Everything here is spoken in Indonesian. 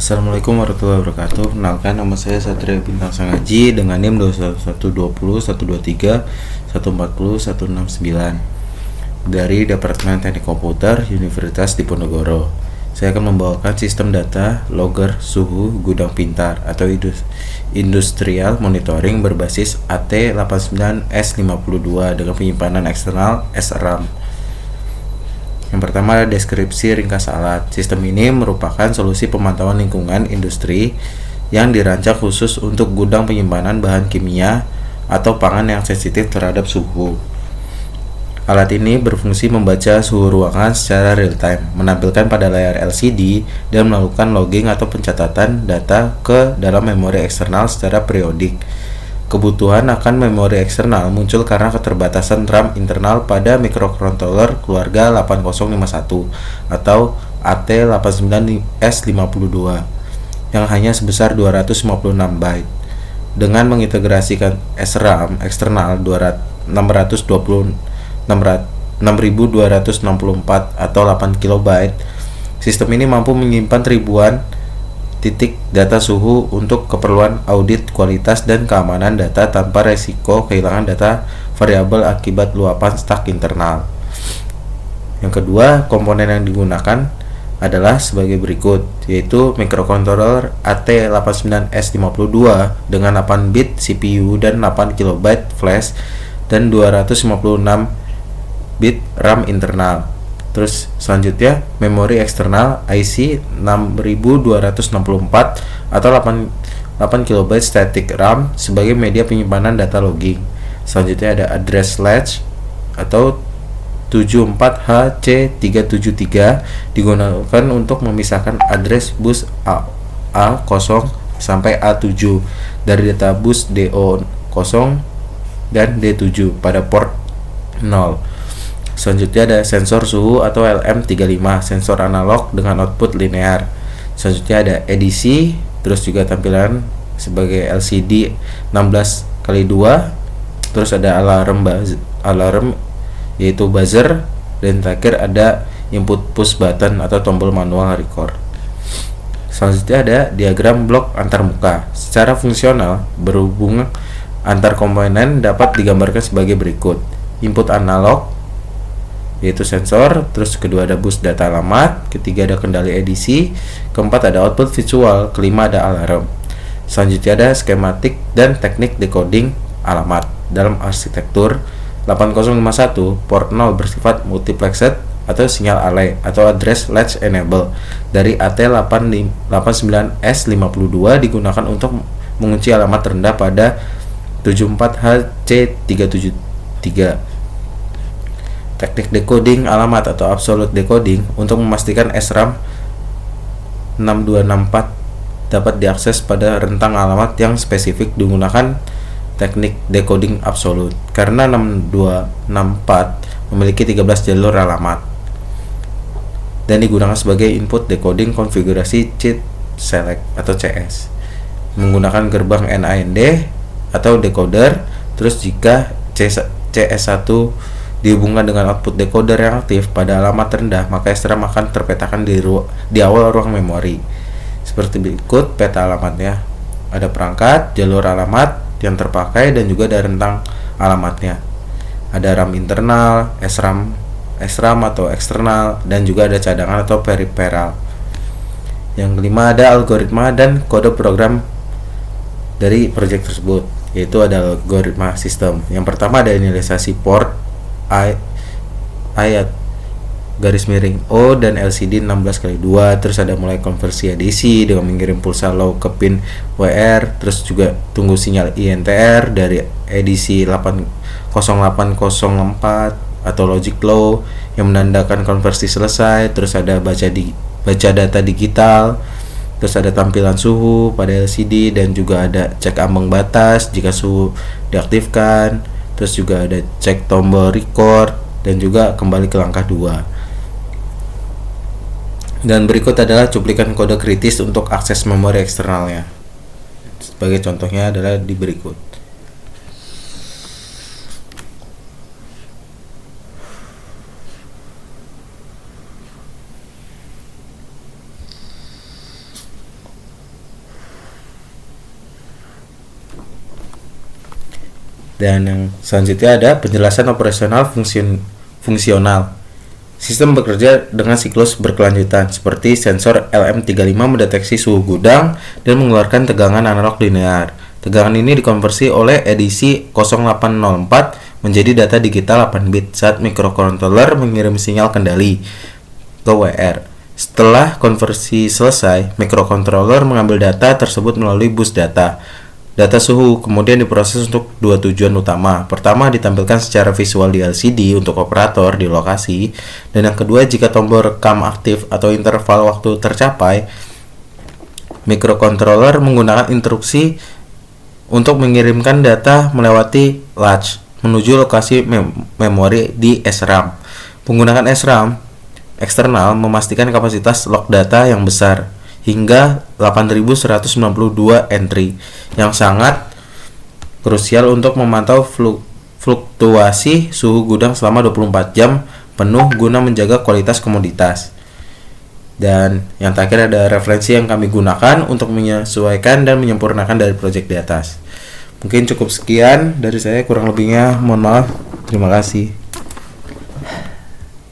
Assalamualaikum warahmatullahi wabarakatuh. Kenalkan, nama saya Satria Bintang Sangaji dengan NIM 21120 123 140 169 dari Departemen Teknik Komputer Universitas Diponegoro. Saya akan membawakan sistem data logger suhu gudang pintar atau industrial monitoring berbasis AT89S52 dengan penyimpanan eksternal SRAM. Yang pertama adalah deskripsi ringkas alat. Sistem ini merupakan solusi pemantauan lingkungan industri yang dirancang khusus untuk gudang penyimpanan bahan kimia atau pangan yang sensitif terhadap suhu. Alat ini berfungsi membaca suhu ruangan secara real time, menampilkan pada layar LCD dan melakukan logging atau pencatatan data ke dalam memori eksternal secara periodik. Kebutuhan akan memori eksternal muncul karena keterbatasan RAM internal pada microcontroller keluarga 8051 atau AT89S52 yang hanya sebesar 256 byte. Dengan mengintegrasikan SRAM eksternal 6264 atau 8 KB, sistem ini mampu menyimpan ribuan titik data suhu untuk keperluan audit kualitas dan keamanan data tanpa resiko kehilangan data variabel akibat luapan stak internal. Yang kedua, komponen yang digunakan adalah sebagai berikut, yaitu microcontroller AT89S52 dengan 8 bit CPU dan 8 KB flash dan 256 bit RAM internal. Terus selanjutnya memori eksternal IC 6264 atau 8 KB static RAM sebagai media penyimpanan data logging. Selanjutnya ada address latch atau 74HC373 digunakan untuk memisahkan address bus A0 sampai A7 dari data bus DO0 dan D7 pada port 0. Selanjutnya ada sensor suhu atau LM35, sensor analog dengan output linear. Selanjutnya ada EDC, terus juga tampilan sebagai LCD 16x2. Terus ada alarm yaitu buzzer, dan terakhir ada input push button atau tombol manual record. Selanjutnya ada diagram blok antarmuka. Secara fungsional, berhubung antar komponen dapat digambarkan sebagai berikut. Input analog yaitu sensor, terus kedua ada bus data alamat, ketiga ada kendali edisi, keempat ada output visual, kelima ada alarm. Selanjutnya ada skematik dan teknik decoding alamat. Dalam arsitektur 8051, port 0 bersifat multiplexed atau sinyal alay atau address latch enable dari AT89S52 digunakan untuk mengunci alamat rendah pada 74HC373. Teknik decoding alamat atau absolute decoding untuk memastikan SRAM 6264 dapat diakses pada rentang alamat yang spesifik digunakan teknik decoding absolute karena 6264 memiliki 13 jalur alamat dan digunakan sebagai input decoding konfigurasi cheat select atau CS menggunakan gerbang NAND atau decoder. Terus jika CS1 dihubungkan dengan output decoder yang aktif pada alamat rendah, maka SRAM akan terpetakan di awal ruang memori. Seperti berikut peta alamatnya. Ada perangkat, jalur alamat yang terpakai, dan juga ada rentang alamatnya. Ada RAM internal, SRAM atau eksternal, dan juga ada cadangan atau peripheral. Yang kelima ada algoritma dan kode program dari project tersebut, yaitu ada algoritma sistem. Yang pertama ada inisialisasi port ayat garis miring O dan LCD 16x2. Terus ada mulai konversi ADC dengan mengirim pulsa low ke pin WR. Terus juga tunggu sinyal INTR dari ADC 80804 atau logic low yang menandakan konversi selesai. Terus ada baca data digital. Terus ada tampilan suhu pada LCD dan juga ada cek ambang batas jika suhu diaktifkan. Terus juga ada cek tombol record dan juga kembali ke langkah 2. Dan berikut adalah cuplikan kode kritis untuk akses memori eksternalnya. Sebagai contohnya adalah di berikut. Dan yang selanjutnya ada penjelasan operasional fungsional. Sistem bekerja dengan siklus berkelanjutan, seperti sensor LM35 mendeteksi suhu gudang dan mengeluarkan tegangan analog linear. Tegangan ini dikonversi oleh edisi 0804 menjadi data digital 8 bit saat microcontroller mengirim sinyal kendali ke WR. Setelah konversi selesai, microcontroller mengambil data tersebut melalui bus data. Data suhu kemudian diproses untuk dua tujuan utama. Pertama, ditampilkan secara visual di LCD untuk operator di lokasi. Dan yang kedua, jika tombol rekam aktif atau interval waktu tercapai, microcontroller menggunakan instruksi untuk mengirimkan data melewati latch menuju lokasi memori di SRAM. Penggunaan SRAM eksternal memastikan kapasitas log data yang besar, hingga 8192 entry, yang sangat krusial untuk memantau fluktuasi suhu gudang selama 24 jam penuh guna menjaga kualitas komoditas. Dan yang terakhir ada referensi yang kami gunakan untuk menyesuaikan dan menyempurnakan dari project di atas. Mungkin cukup sekian dari saya, kurang lebihnya mohon maaf. Terima kasih.